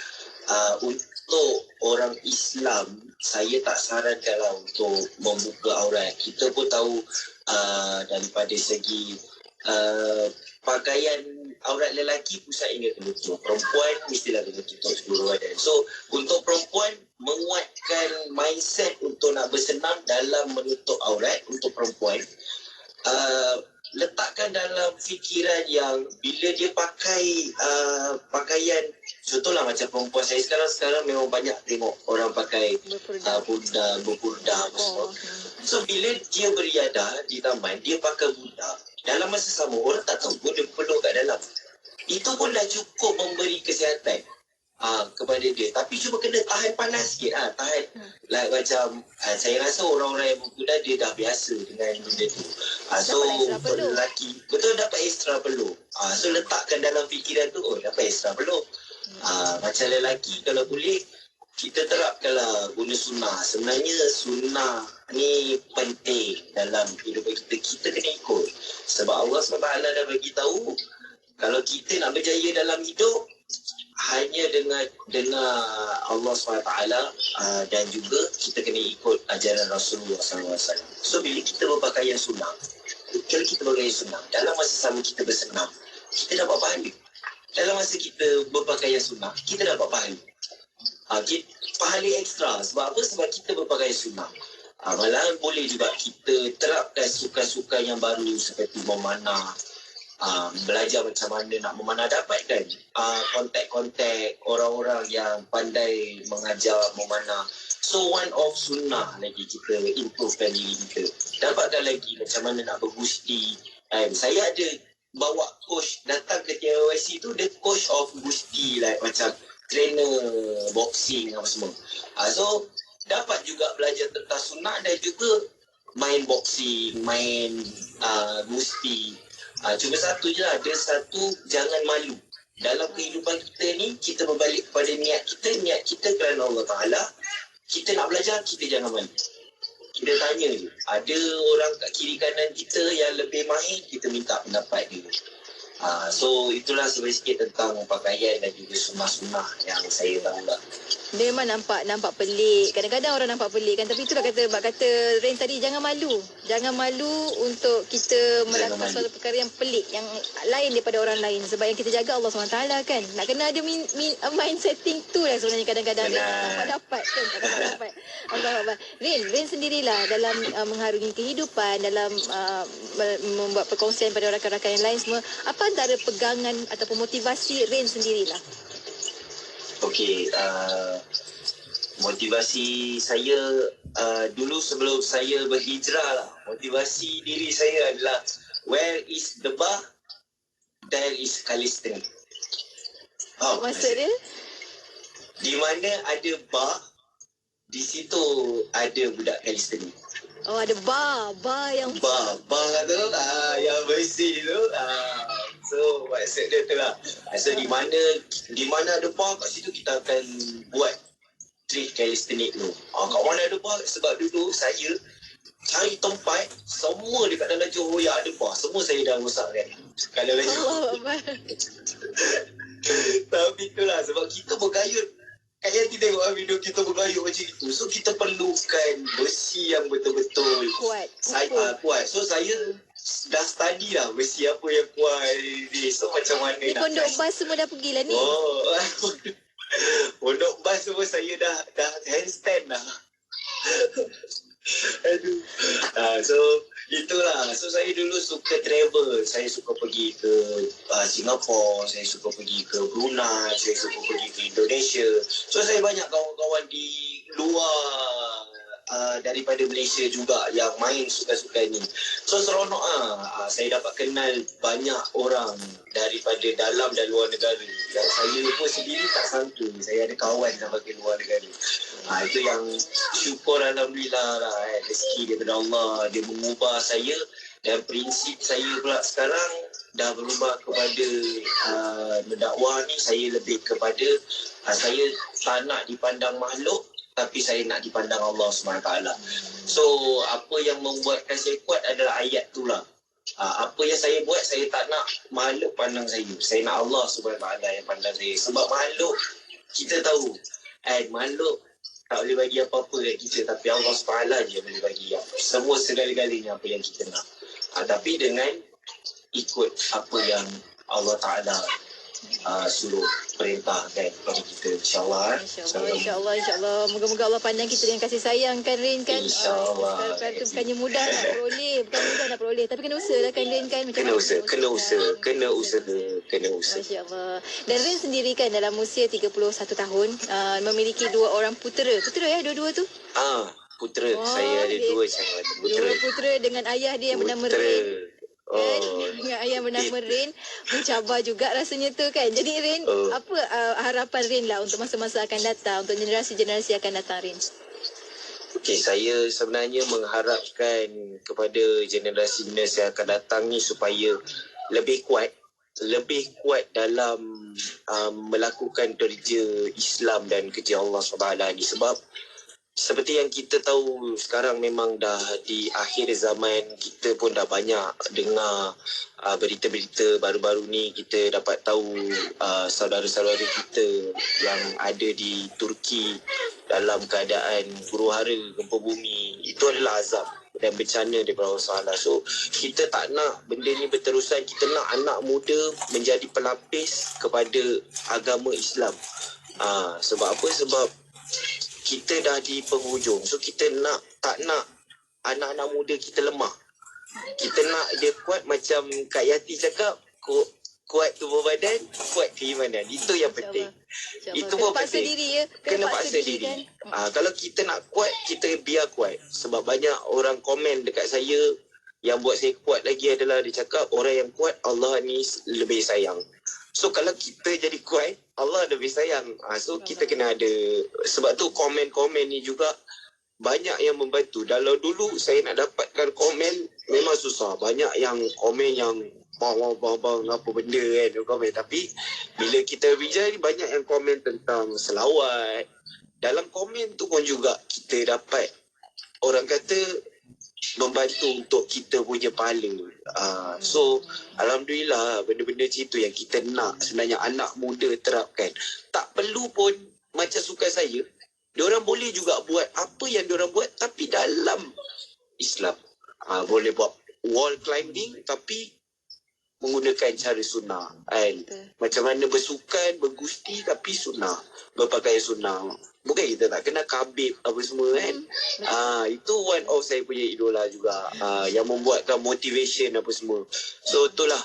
untuk orang Islam, saya tak sarankanlah untuk membuka aurat. Kita pun tahu daripada segi pakaian aurat lelaki pusat hingga ke lutut. Perempuan mestilah kena tutup seluruh badan. So untuk perempuan, menguatkan mindset untuk nak bersenam dalam menutup aurat untuk perempuan, letakkan dalam fikiran yang bila dia pakai pakaian, contohlah macam perempuan saya sekarang memang banyak tengok orang pakai berpurdah apa semua. So bila dia beriadah di taman, dia pakai budak, dalam masa sama orang tak tahu pun dia peluk kat dalam. Itu pun dah cukup memberi kesihatan kepada dia. Tapi cuma kena tahan panas sikit, tahan macam saya rasa orang-orang yang berpudar dia dah biasa dengan benda tu. So untuk lelaki betul dapat ekstra peluk. So letakkan dalam fikiran tu, dapat ekstra peluk. Macam lelaki kalau boleh kita terapkanlah guna sunnah. Sebenarnya sunnah ni penting dalam hidup kita. Kita kena ikut. Sebab Allah SWT dah bagi tahu kalau kita nak berjaya dalam hidup, hanya dengar Allah SWT dan juga kita kena ikut ajaran Rasulullah SAW. So bila kita berpakaian sunnah, kalau kita berpakaian sunnah, dalam masa sama kita bersenam, kita dapat pahala. Dalam masa kita berpakaian sunnah, kita dapat pahala. Pahala ekstra. Sebab apa? Sebab kita berpakaian sunnah. Malahan boleh juga kita terapkan sukan-sukan yang baru seperti memanah, belajar macam mana nak memanah, dapatkan kontak-kontak orang-orang yang pandai mengajar memanah. So one of sunnah lagi kita improvekan diri kita. Dapatkan lagi macam mana nak bergusti. Saya ada bawa coach datang ke TYC tu, dia coach of gusti, like macam trainer boxing apa semua. So dapat juga belajar tentang sunnah dan juga main boxing, main gusti. Cuma satu je lah, ada satu, jangan malu. Dalam kehidupan kita ni, kita berbalik kepada niat kita kerana Allah Ta'ala. Kita nak belajar, kita jangan malu. Kita tanya je, ada orang kat kiri kanan kita yang lebih mahir, kita minta pendapat dia. So itulah sikit tentang pakaian dan juga sunnah-sunnah yang saya tahu lah. Dia memang nampak pelik. Kadang-kadang orang nampak pelik kan. Tapi itulah kata Rain tadi, jangan malu. Jangan malu untuk kita melakukan suatu perkara yang pelik, yang lain daripada orang lain. Sebab yang kita jaga Allah SWT kan. Nak kena ada mind setting tu lah sebenarnya kadang-kadang. Dapat kan. Dapat. Allah. Rain sendirilah dalam mengharungi kehidupan, dalam membuat perkongsian pada rakan-rakan yang lain semua. Apa antara pegangan ataupun motivasi Rain sendirilah? Okey, motivasi saya dulu sebelum saya berhijrah lah, motivasi diri saya adalah where is the bar, there is calisthenics. Maksud dia? Di mana ada bar, di situ ada budak calisthenics. Oh, ada bar yang bar tu yang bersih tu. So maksud dia tu lah. So di mana ada bar, kat situ kita akan buat treat calisthenics tu. Kat mana ada bar, sebab dulu saya cari tempat semua dekat dalam Johor yang ada bar, semua saya dah rosakkan. Kalau lagi. Tapi itulah sebab kita bergayut Kak Yati tengok video kita bergayut macam itu. So kita perlukan besi yang betul-betul Kuat. kuat. So saya dah study lah besi apa yang kuat ni. So macam mana Ni pondok bas semua dah pergi lah ni. Oh, pondok bas semua saya dah handstand dah. Aduh. So itulah. So saya dulu suka travel. Saya suka pergi ke Singapura, saya suka pergi ke Brunei, saya suka pergi ke Indonesia. So saya banyak kawan-kawan di luar daripada Malaysia juga yang main sukan-sukan ni. So seronok saya dapat kenal banyak orang daripada dalam dan luar negara. Yang saya pun sendiri tak sangka saya ada kawan sampai ke luar negara. Itu yang syukur alhamdulillah lah, rezeki daripada Allah. Dia mengubah saya dan prinsip saya pula sekarang dah berubah kepada mendakwah ni. Saya lebih kepada saya tak nak dipandang makhluk, tapi saya nak dipandang Allah SWT. So apa yang membuatkan saya kuat adalah ayat tu lah. Apa yang saya buat, saya tak nak makhluk pandang saya. Saya nak Allah SWT yang pandang saya. Sebab makhluk, kita tahu makhluk tak boleh bagi apa-apa kat kita, tapi Allah SWT je boleh bagi semua segala-galanya apa yang kita nak. Tapi dengan ikut apa yang Allah Ta'ala suruh perintahkan kepada kita, insyaAllah. InsyaAllah. Moga-moga Allah pandang kita dengan kasih sayang kan, Rin kan. InsyaAllah. Sekarang tu bukannya mudah nak peroleh, bukan mudah nak peroleh, tapi kena usaha lah kan, Rin kan. Macam Kena usaha. Masya-Allah. Dan Rin sendiri kan dalam usia 31 tahun memiliki 2 orang putera. Putera ya dua-dua tu? Putera. Saya ada 2 sangat. Dua putera dengan ayah dia yang bernama Rin. Dengan ayah bernama Rin, mencabar juga rasanya tu kan. Jadi Rin, apa harapan Rin lah untuk masa-masa akan datang, untuk generasi-generasi akan datang, Rin? Okey, saya sebenarnya mengharapkan kepada generasi-generasi yang akan datang ni supaya lebih kuat dalam melakukan kerja Islam dan kerja Allah SWT ni. Sebab seperti yang kita tahu sekarang memang dah di akhir zaman, kita pun dah banyak dengar berita-berita baru-baru ni. Kita dapat tahu saudara-saudara kita yang ada di Turki dalam keadaan huru-hara, gempa bumi. Itu adalah azab dan bencana daripada Allah SWT. So kita tak nak benda ni berterusan. Kita nak anak muda menjadi pelapis kepada agama Islam. Sebab apa? Sebab kita dah di penghujung. So kita tak nak anak-anak muda kita lemah. Kita nak dia kuat macam Kak Yati cakap, kuat tubuh badan, kuat keimanan. Itu yang penting. Itu pun penting. Kena paksa diri. Kalau kita nak kuat, kita biar kuat. Sebab banyak orang komen dekat saya, yang buat saya kuat lagi adalah dia cakap orang yang kuat Allah ni lebih sayang. So kalau kita jadi kuat, Allah lebih sayang. So kita kena ada. Sebab tu komen-komen ni juga banyak yang membantu. Kalau dulu saya nak dapatkan komen memang susah. Banyak yang komen yang bang apa benda kan komen. Tapi bila kita bincang, banyak yang komen tentang selawat. Dalam komen tu pun juga kita dapat, orang kata, membantu untuk kita punya pahala. So alhamdulillah, benda-benda macam itu yang kita nak sebenarnya anak muda terapkan. Tak perlu pun macam sukan saya, diorang boleh juga buat apa yang diorang buat tapi dalam Islam. Boleh buat wall climbing tapi menggunakan cara sunnah kan. Macam mana bersukan, bergusti tapi sunnah, berpakaian sunnah. Bukan kita tak kena kabib apa semua kan. Itu one of saya punya idola juga, yang membuatkan motivation apa semua. So itulah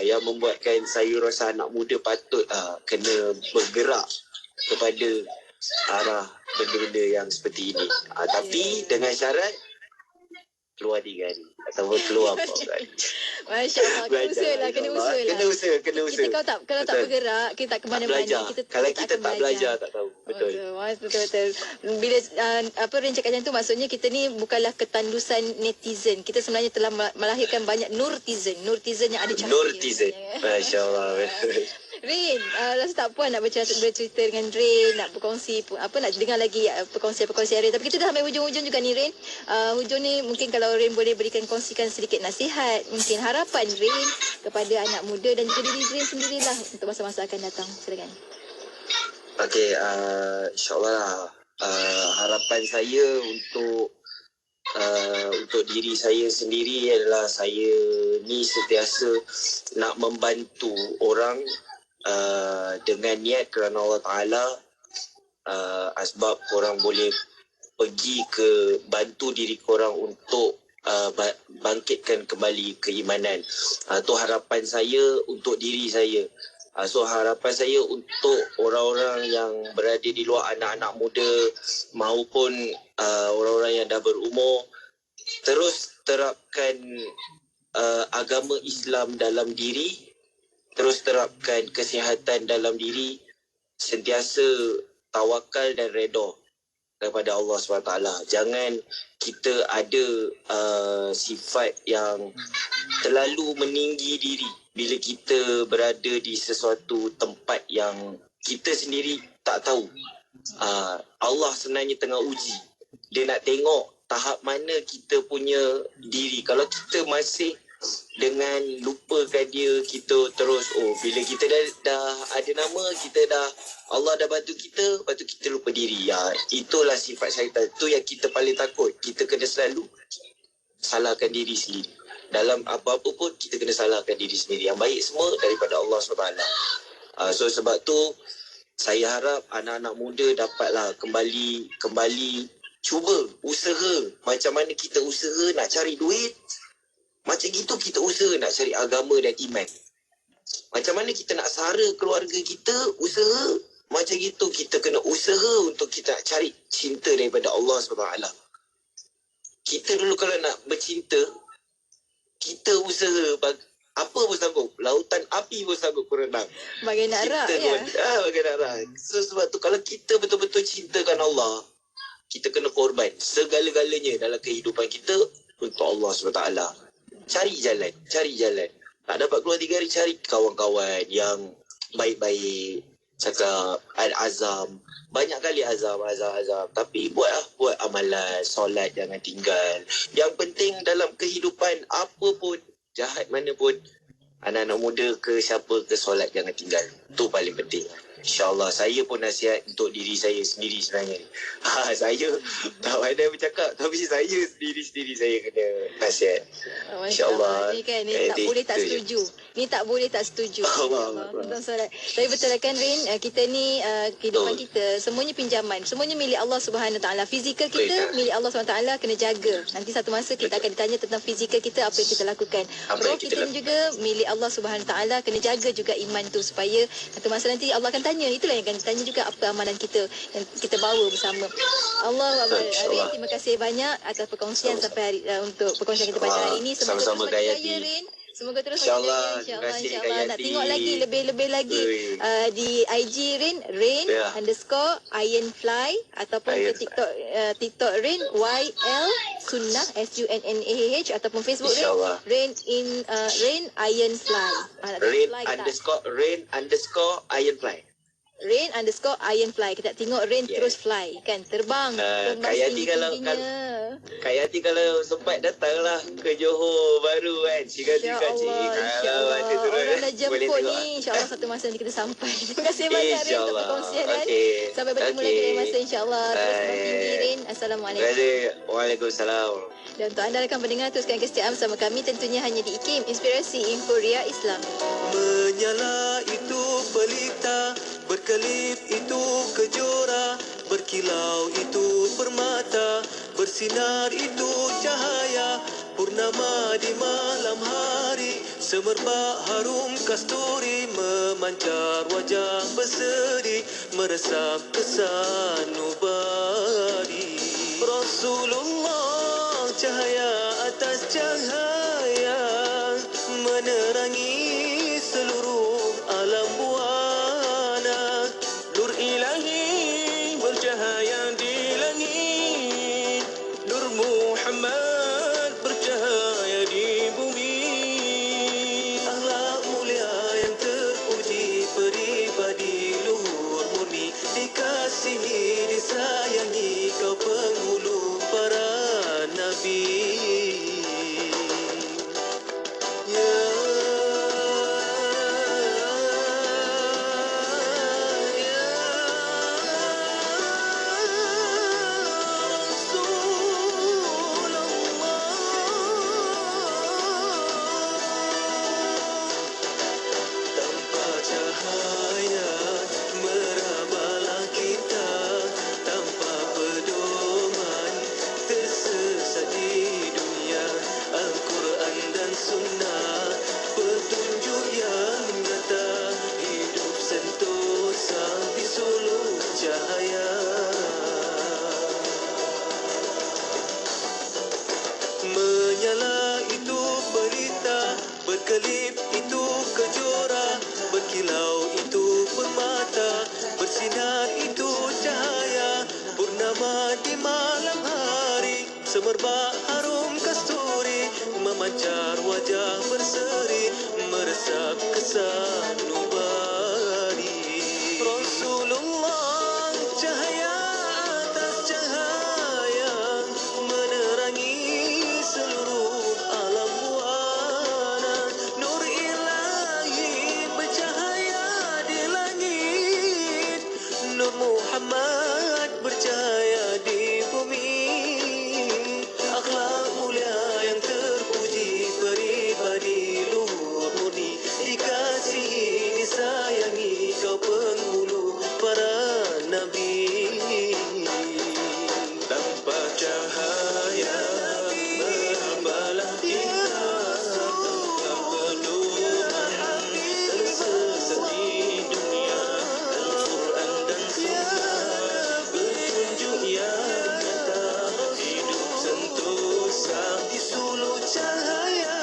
yang membuatkan saya rasa anak muda patut kena bergerak kepada arah benda-benda yang seperti ini. Tapi dengan syarat keluar 3 hari ataupun keluar 4 hari. Masya Allah, kena usaha lah. Kena usaha. Kita kalau tak bergerak, kita tak ke mana-mana. Kalau kita tak belajar, tak tahu. Betul. Betul. Bila Rin cakap macam tu, maksudnya kita ni bukanlah ketandusan netizen. Kita sebenarnya telah melahirkan banyak nurtizen yang ada cahaya. Nurtizen. Masya Allah. Rin, rasa tak puan nak bercerita dengan Rin, nak berkongsi, nak dengar lagi perkongsian Rin. Tapi kita dah sampai hujung-hujung juga ni, Rin. Hujung ni mungkin kalau Rin boleh kongsikan sedikit nasihat, mungkin harapan Rin kepada anak muda dan juga diri Rin sendirilah untuk masa-masa akan datang. Silakan. Okey, insyaAllah harapan saya untuk diri saya sendiri adalah saya ni sentiasa nak membantu orang dengan niat kerana Allah Ta'ala, sebab korang boleh pergi ke bantu diri korang untuk bangkitkan kembali keimanan. Itu harapan saya untuk diri saya. So harapan saya untuk orang-orang yang berada di luar, anak-anak muda maupun orang-orang yang dah berumur, terus terapkan agama Islam dalam diri, terus terapkan kesihatan dalam diri, sentiasa tawakal dan redha daripada Allah SWT. Jangan kita ada sifat yang terlalu meninggi diri bila kita berada di sesuatu tempat yang kita sendiri tak tahu. Allah sebenarnya tengah uji. Dia nak tengok tahap mana kita punya diri. Kalau kita masih dengan lupakan dia, kita terus bila kita dah ada nama, kita dah, Allah dah bantu kita, lepas tu kita lupa diri. Itulah sifat syaitan. Itu yang kita paling takut. Kita kena selalu salahkan diri sendiri. Dalam apa-apa pun kita kena salahkan diri sendiri. Yang baik semua daripada Allah SWT. So sebab tu saya harap anak-anak muda dapatlah kembali cuba usaha. Macam mana kita usaha nak cari duit, macam gitu kita usaha nak cari agama dan iman. Macam mana kita nak sara keluarga kita, usaha. Macam gitu kita kena usaha untuk kita nak cari cinta daripada Allah SWT. Kita dulu kalau nak bercinta, kita usaha apa pun sanggup. Lautan api pun sanggup berenang. Bagai nak rak ya. Bagai nak rak. So sebab tu kalau kita betul-betul cintakan Allah, kita kena korban segala-galanya dalam kehidupan kita untuk Allah SWT. Cari jalan. Tak dapat keluar 3 hari, cari kawan-kawan yang baik-baik. Cakap azam. Banyak kali azam. Tapi buat amalan, solat jangan tinggal. Yang penting dalam kehidupan apa pun, jahat mana pun, anak-anak muda ke siapa ke, solat jangan tinggal. Itu paling penting. InsyaAllah saya pun nasihat untuk diri saya sendiri sebenarnya ni. Saya tak pandai bercakap, tapi saya sendiri saya kena nasihat. InsyaAllah. Ni kan, ni tak boleh tak setuju. Ni tak boleh tak setuju. Allah. Tentang solat. Tapi betul kan Rin, kita ni kehidupan kita semuanya pinjaman. Semuanya milik Allah Subhanahu Taala. Fizikal kita milik Allah Subhanahu Taala, kena jaga. Nanti satu masa kita akan ditanya tentang fizikal kita, apa yang kita lakukan. Roh kita ni juga milik Allah Subhanahu Taala, kena jaga juga iman tu supaya satu masa nanti Allah akan tanya. Itulah yang akan ditanya juga, apa amalan kita yang kita bawa bersama. Allah Rin, terima kasih banyak atas perkongsian sampai hari, untuk perkongsian kita pada hari ini. Semoga terus berjaya Rin. Semoga terus berjaya insya-Allah. Nak tengok lagi lebih lagi di IG Rain_Ironfly ataupun ke TikTok Rain YL Sunnah SUNNAH ataupun Facebook Rain Ironfly. Rain_Ironfly. Rain_Ironfly. Kita tengok Rain terus fly kan, terbang Kak Yati kalau sempat datanglah ke Johor baru kan, cik. InsyaAllah orang dah jemput ni, insyaAllah satu masa nanti kita sampai. Terima kasih banyak Rin untuk perkongsian kan. Sampai bertemu lagi lain masa insyaAllah. Terus sembang tinggi Rin. Assalamualaikum. Waalaikumsalam. Dan untuk anda rakan pendengar, teruskan kesetiaan bersama kami tentunya hanya di IKIM, Inspirasi Inforia Islam. Menyala itu pelita, berkelip itu kejora, berkilau itu permata, bersinar itu cahaya, purnama di malam hari, semerbak harum kasturi, memancar wajah berseri, meresap kesan nubari. Rasulullah cahaya atas cahaya, menerangi seluruh alam buana. Nur ilahi bercahaya di langit, Nur Muhammad bercahaya di bumi. Akhlak mulia yang teruji, peribadi luhur murni, dikasihi, disayangi, kau penghulu para nabi. Ya Bernyala itu pelita, berkelip itu kejora, berkilau itu permata, bersinar itu cahaya, purnama di malam hari, semerbak harum kasturi, memancar wajah berseri, meresap kesan nubani. Rasulullah, cahaya atas cahaya, menerangi seluruh alam warna. Nur ilahi bercahaya di langit, Nur Muhammad bercahaya di bumi. Akhlak mulia yang terpuji, peribadi luhur murni, dikasihi, disayangi, kau penghulu para nabi. Tanpa cahaya berhambalah kita, tanpa pedoman tersesat di dunia. Al-Quran dan Sunnah petunjuk yang nyata, hidup sentosa di sulur cahaya.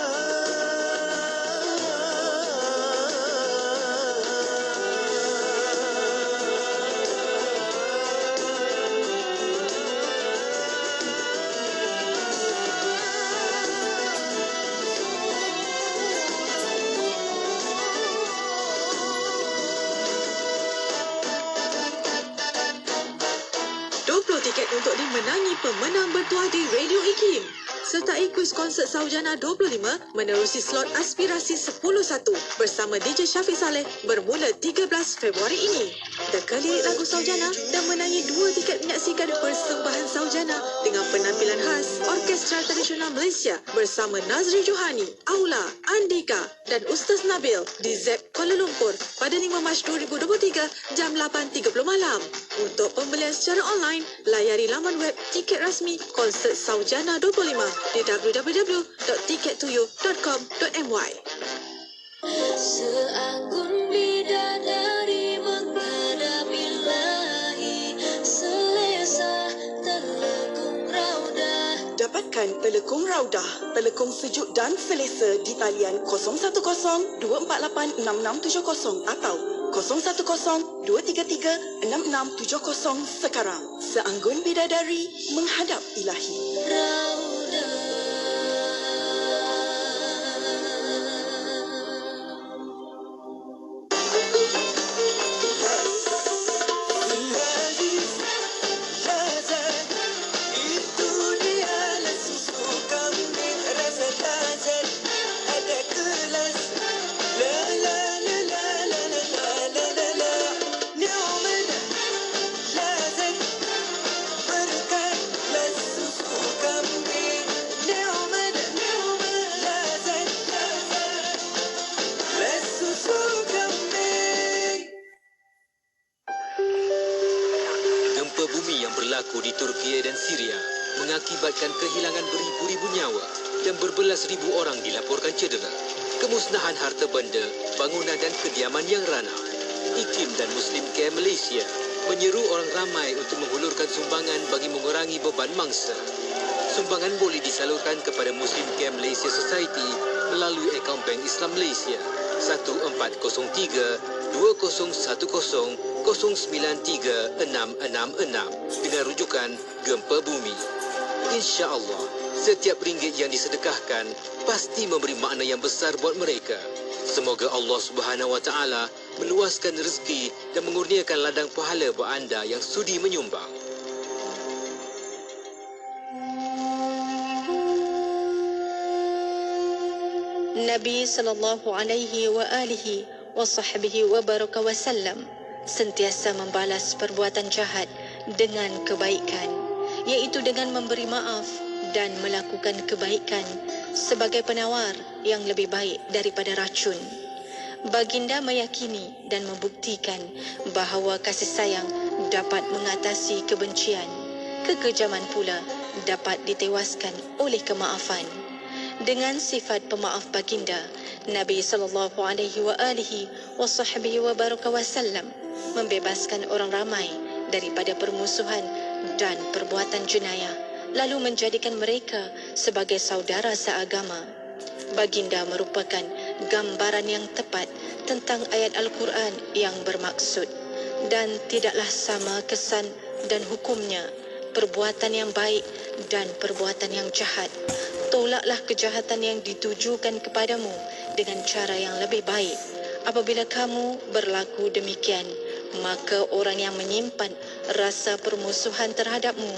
Tiket untuk dimenangi pemenang bertuah di Radio IKIM. Sertai kuis konsert Saujana 25 menerusi slot aspirasi 10.1 bersama DJ Syafiq Saleh bermula 13 Februari ini. Teka lirik lagu Saujana dan menangi 2 tiket menyaksikan persembahan Saujana dengan penampilan khas Orkestra Tradisional Malaysia bersama Nazri Johani, Aula, Andika dan Ustaz Nabil di ZEP Kuala Lumpur pada 5 Mac 2023 jam 8.30 malam. Untuk pembelian secara online, layari laman web tiket rasmi konsert Saujana 25 di www.tikettoyou.com.my. Seanggun bidadari menghadap ilahi, selesa telekung raudah. Dapatkan telekung raudah, telekung sejuk dan selesa di talian 010-248-6670 atau 010-233-6670 sekarang. Seanggun bidadari menghadap ilahi. Di Turki dan Syria mengakibatkan kehilangan beribu-ribu nyawa dan berbelas ribu orang dilaporkan cedera. Kemusnahan harta benda, bangunan dan kediaman yang ranah. IKIM dan Muslim Care Malaysia menyeru orang ramai untuk menghulurkan sumbangan bagi mengurangi beban mangsa. Sumbangan boleh disalurkan kepada Muslim Care Malaysia Society melalui akaun Bank Islam Malaysia 1403-2010-093-666 dengan rujukan Gempa Bumi. Insya-Allah, setiap ringgit yang disedekahkan pasti memberi makna yang besar buat mereka. Semoga Allah Subhanahu Wa Taala meluaskan rezeki dan mengurniakan ladang pahala buat anda yang sudi menyumbang. Nabi sallallahu alaihi wa alihi wa sahbihi wa baraka wasallam sentiasa membalas perbuatan jahat dengan kebaikan, iaitu dengan memberi maaf dan melakukan kebaikan sebagai penawar yang lebih baik daripada racun. Baginda meyakini dan membuktikan bahawa kasih sayang dapat mengatasi kebencian, kekejaman pula dapat ditewaskan oleh kemaafan. Dengan sifat pemaaf baginda, Nabi sallallahu alaihi wa alihi wasallam membebaskan orang ramai daripada permusuhan dan perbuatan jenayah lalu menjadikan mereka sebagai saudara seagama. Baginda merupakan gambaran yang tepat tentang ayat Al-Quran yang bermaksud, dan tidaklah sama kesan dan hukumnya perbuatan yang baik dan perbuatan yang jahat. Tolaklah kejahatan yang ditujukan kepadamu dengan cara yang lebih baik. Apabila kamu berlaku demikian, maka orang yang menyimpan rasa permusuhan terhadapmu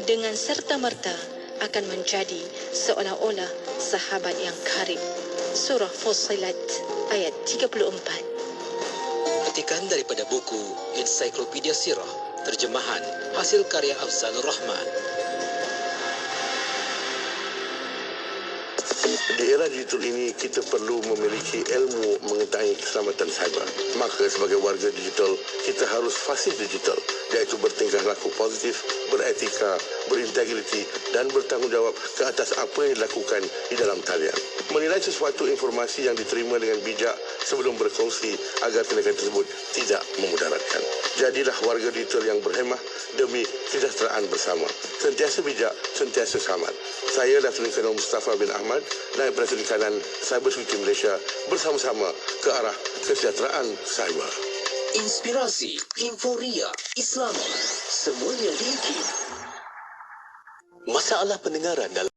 dengan serta-merta akan menjadi seolah-olah sahabat yang karib. Surah Fussilat ayat 34. Petikan daripada buku Ensiklopedia Sirah, terjemahan hasil karya Afzalur Rahman. Di era digital ini, kita perlu memiliki ilmu mengetahui keselamatan cyber. Maka sebagai warga digital, kita harus fasih digital, iaitu bertingkah laku positif, beretika, berintegriti dan bertanggungjawab ke atas apa yang dilakukan di dalam talian. Menilai sesuatu informasi yang diterima dengan bijak sebelum berkongsi agar tindakan tersebut tidak memudaratkan. Jadilah warga digital yang berhemah demi kesejahteraan bersama. Sentiasa bijak, sentiasa selamat. Saya Datuk Colonel Mustafa bin Ahmad, Naib Presiden Kanan Cyber Security Malaysia, bersama-sama ke arah kesejahteraan cyber. Inspirasi, euforia, Islam, semuanya di IKIM. Masalah pendengaran dalam